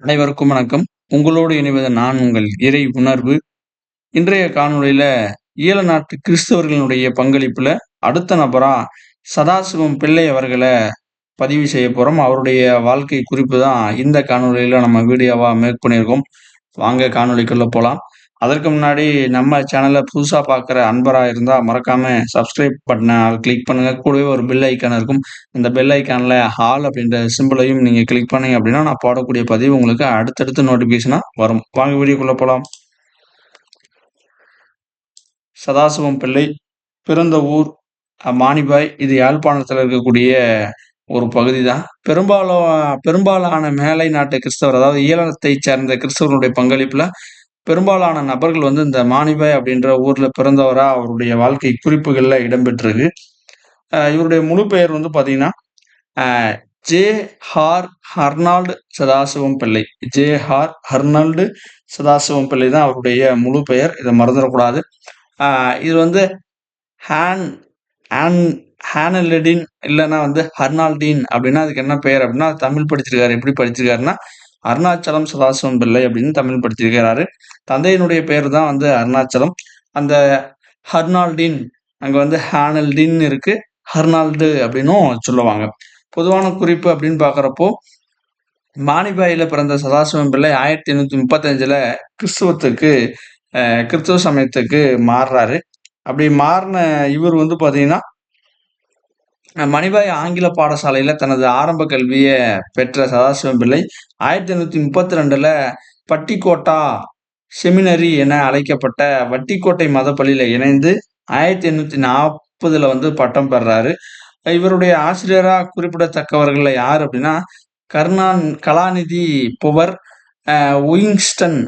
அனைவருக்கும் வணக்கம். உங்களோடு இணைவது நான் உங்கள் இறை உணர்வு. இன்றைய காணொளியில ஈழ நாட்டு கிறிஸ்தவர்களுடைய பங்களிப்புல அடுத்த நபரா சதாசிவம் பிள்ளை அவர்கள பதிவு செய்ய போறோம். அவருடைய வாழ்க்கை குறிப்பு தான் இந்த காணொளியில நம்ம வீடியோவா மேக் பண்ணியிருக்கோம். வாங்க காணொளிக்குள்ள போலாம். அதற்கு முன்னாடி நம்ம சேனல புதுசா பார்க்குற அன்பரா இருந்தா மறக்காம சப்ஸ்கிரைப் பட்டன கிளிக் பண்ணுங்க. கூடவே ஒரு பெல் ஐக்கான் இருக்கும். அந்த பெல் ஐக்கான்ல ஆல் அப்படின்ற சிம்பலையும் நீங்க கிளிக் பண்ணீங்க அப்படின்னா, நான் போடக்கூடிய பதிவு உங்களுக்கு அடுத்தடுத்து நோட்டிஃபிகேஷனா வரும். வாங்க வீடியோக்குள்ள போலாம். சதாசிவம் பிள்ளை பிறந்த ஊர் மானிப்பாய். இது யாழ்ப்பாணத்துல இருக்கக்கூடிய ஒரு பகுதி தான். பெரும்பாலான மேலை நாட்டு கிறிஸ்தவர், அதாவது ஈழத்தைச் சேர்ந்த கிறிஸ்தவர்களுடைய பங்களிப்புல பெரும்பாலான நபர்கள் வந்து இந்த மானிபாய் அப்படின்ற ஊர்ல பிறந்தவரா அவருடைய வாழ்க்கை குறிப்புகள்ல இடம்பெற்றிருக்கு. இவருடைய முழு பெயர் வந்து பார்த்தீங்கன்னா, அ ஜே. ஹர்னால்டு சதாசிவம் பிள்ளை. ஹர்னால்டு சதாசிவம் பிள்ளை தான் அவருடைய முழு பெயர். இத மறந்துறக்கூடாது. இது வந்து ஹான் ஆன் ஹானலடின் இல்லன்னா வந்து ஹர்னால்டீன் அப்படின்னா அதுக்கு என்ன பெயர் அப்படின்னா, தமிழ் படிச்சிருக்காரு. எப்படி படிச்சிருக்காருன்னா, அருணாச்சலம் சதாசிவம் பிள்ளை அப்படின்னு தமிழ் படிச்சிருக்கிறாரு. தந்தையினுடைய பெயர் தான் வந்து அருணாச்சலம். அந்த ஹர்னால்டீன் அங்க வந்து ஹானல்டீன் இருக்கு. ஹர்னால்டு அப்படின்னும் சொல்லுவாங்க. பொதுவான குறிப்பு அப்படின்னு பார்க்குறப்போ, மானிப்பாயில பிறந்த சதாசிவம் பிள்ளை 1835ல கிறிஸ்துவத்துக்கு கிறிஸ்துவ சமயத்துக்கு மாறுறாரு. அப்படி மாறுன இவர் வந்து பார்த்தீங்கன்னா, மணிபாய் ஆங்கில பாடசாலையில தனது ஆரம்ப கல்விய பெற்ற சதாசிவம் பிள்ளை 1832ல பட்டிக்கோட்டா செமினரி என அழைக்கப்பட்ட வட்டிக்கோட்டை மதப்பள்ளியில இணைந்து 1840ல வந்து பட்டம் பெறுறாரு. இவருடைய ஆசிரியரா குறிப்பிடத்தக்கவர்கள்ல யார் அப்படின்னா, கலாநிதி புவர், விங்ஸ்டன்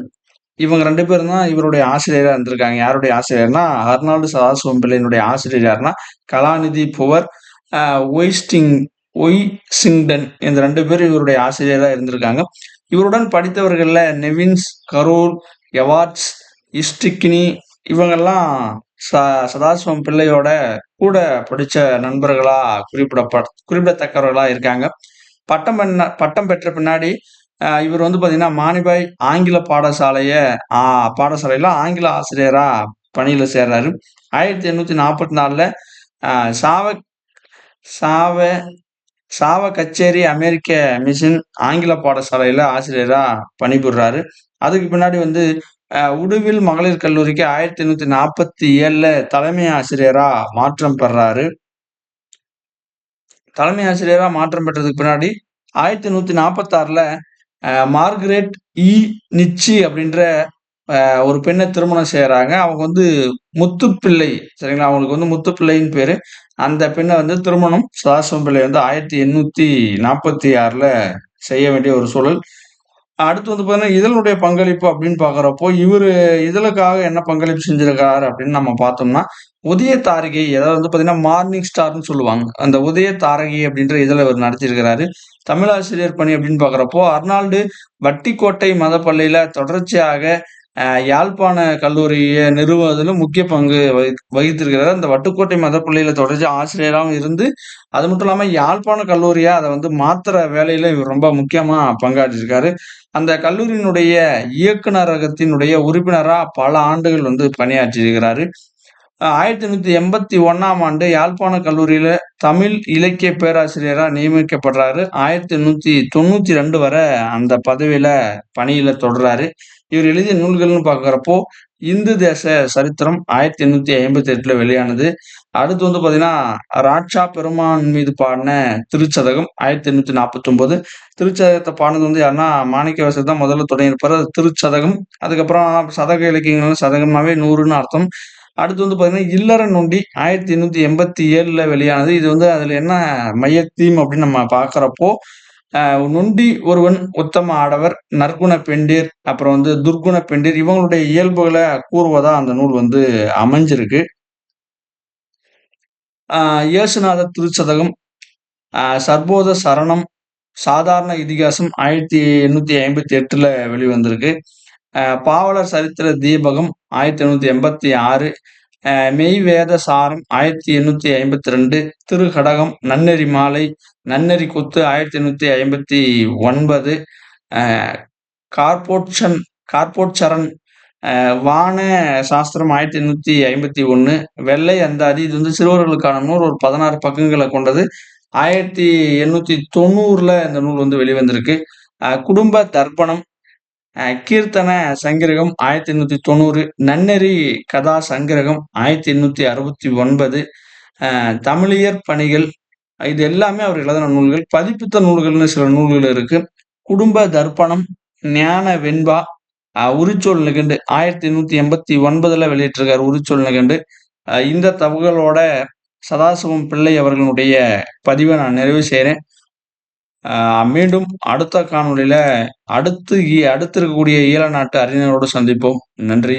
இவங்க 2 பேரும் தான் இவருடைய ஆசிரியரா இருந்திருக்காங்க. யாருடைய ஆசிரியர்னா, அர்னால்டு சதாசிவம் பிள்ளையினுடைய ஆசிரியர் யாருன்னா, கலாநிதி புவர், அ ஒய்ஸ்டிங் ஒய்சிங்டன் இந்த 2 பேரும் இவருடைய ஆசிரியரா இருந்திருக்காங்க. இவருடன் படித்தவர்கள்ல நெவின்ஸ், கரோல், எவார்ட்ஸ், இஸ்டிக்னி இவங்கெல்லாம் ச சதாசிவம் பிள்ளையோட கூட படிச்ச நண்பர்களா குறிப்பிடத்தக்கவர்களா இருக்காங்க. பட்டம் பெற்ற பின்னாடி இவர் வந்து பார்த்தீங்கன்னா, மானிபாய் ஆங்கில பாடசாலையில ஆங்கில ஆசிரியரா பணியில சேர்றாரு. 1844ல அ சாவ சாவ சாவகச்சேரி அமெரிக்க மிஷன் ஆங்கில பாடசாலையில ஆசிரியரா பணிபுரிறாரு. அதுக்கு பின்னாடி வந்து உடுவில் மகளிர் கல்லூரிக்கு 1847ல தலைமை ஆசிரியரா மாற்றம் பெறாரு. தலைமை ஆசிரியரா மாற்றம் பெற்றதுக்கு பின்னாடி 1846ல மார்கரெட் இ. நிச்சி அப்படின்ற ஒரு பெண்ணை திருமணம் செய்றாங்க. அவங்க வந்து முத்துப்பிள்ளை சரிங்களா? அவங்களுக்கு வந்து முத்துப்பிள்ளைன்னு பேரு. அந்த பெண்ண வந்து திருமணம் சதாசிவம் பிள்ளை வந்து 1846ல செய்ய வேண்டிய ஒரு சூழல். அடுத்து வந்து பார்த்தீங்கன்னா, இதழுடைய பங்களிப்பு அப்படின்னு பார்க்குறப்போ, இவரு இதழுக்காக என்ன பங்களிப்பு செஞ்சிருக்காரு அப்படின்னு நம்ம பார்த்தோம்னா, உதய தாரிகை அதாவது வந்து பார்த்தீங்கன்னா, மார்னிங் ஸ்டார்ன்னு சொல்லுவாங்க. அந்த உதய தாரகை அப்படின்ற இதழ இவர் நடத்தியிருக்கிறாரு. தமிழாசிரியர் பணி அப்படின்னு பார்க்குறப்போ, அர்னால்டு வட்டிக்கோட்டை மதப்பள்ளியில தொடர்ச்சியாக யாழ்ப்பாண கல்லூரிய நிறுவுவதிலும் முக்கிய பங்கு வகித்திருக்கிறார். அந்த வட்டுக்கோட்டை மதப்பள்ளியில தொடர்ச்சியா ஆசிரியராவும் இருந்து, அது மட்டும் இல்லாம யாழ்ப்பாண கல்லூரியா அத வந்து மாத்துற வேலையில இவர் ரொம்ப முக்கியமா பங்காற்றியிருக்காரு. அந்த கல்லூரியினுடைய இயக்குநரகத்தினுடைய உறுப்பினரா பல ஆண்டுகள் வந்து பணியாற்றியிருக்கிறாரு. 1881ஆம் ஆண்டு யாழ்ப்பாண கல்லூரியில தமிழ் இலக்கிய பேராசிரியரா நியமிக்கப்படுறாரு. 1892 வரை அந்த பதவியில பணியில தொடர்றாரு. இவர் எழுதிய நூல்கள்னு பார்க்கிறப்போ, இந்து தேச சரித்திரம் 1858ல வெளியானது. அடுத்து வந்து பார்த்தீங்கன்னா, ராட்சா பெருமான் மீது பாடின திருச்சதகம் 1849. திருச்சதகத்த பாடுனது வந்து யாருன்னா, மாணிக்கவாசகர் தான் முதல்ல தொடங்கியிருப்பாரு. அது திருச்சதகம். அதுக்கப்புறம் சதக இலக்கியங்கள் சதகம்னாவே 100ன்னு அர்த்தம். அடுத்து வந்து பார்த்தீங்கன்னா, இல்லற நொண்டி 1887ல வெளியானது. இது வந்து அதுல என்ன மைய தீம் அப்படின்னு நம்ம பார்க்கிறப்போ, அ நொண்டி ஒருவன் உத்தம ஆடவர், நற்குண பெண்டிர், அப்புறம் வந்து துர்க்குண பெண்டிர் இவங்களுடைய இயல்புகள கூறுவதா அந்த நூல் வந்து அமைஞ்சிருக்கு. அ இயேசுநாதர் திருச்சதகம், சர்போத சரணம், சாதாரண இதிகாசம் 1858ல வெளிவந்திருக்கு. பாவலர் சரித்திர தீபகம் 1886, மெய்வேத சாரம் 1852, திருக்கடகம், நன்னெறி மாலை, நன்னெறி கொத்து 1859, கார்ப்போட்சன் கார்ப்போட்சரன் வான சாஸ்திரம் 1851. வெள்ளை அந்தாதி இது வந்து சிறுவர்களுக்கான நூல். ஒரு 16 பக்கங்கள கொண்டது. 1890ல இந்த நூல் வந்து வெளிவந்திருக்கு. குடும்ப தர்ப்பணம், கீர்த்தன சங்கிரகம் 1890, நன்னெறி கதா சங்கிரகம் 1869, தமிழியற் பணிகள் இது எல்லாமே அவர் எழுதின நூல்கள். பதிப்பித்த நூல்கள்னு சில நூல்கள் இருக்கு. குடும்ப தர்ப்பணம், ஞான வெண்பா, உரிச்சொல் நிகண்டு 1889ல வெளியிட்டிருக்காரு உரிச்சொல் நிகண்டு. இந்த தகவலோட சதாசிவம் பிள்ளை அவர்களுடைய பதிவை நான் நிறைவு செய்றேன். மீண்டும் அடுத்த காணொளியில அடுத்து இருக்கக்கூடிய ஈழ நாட்டு அறிஞரோடு சந்திப்போம். நன்றி.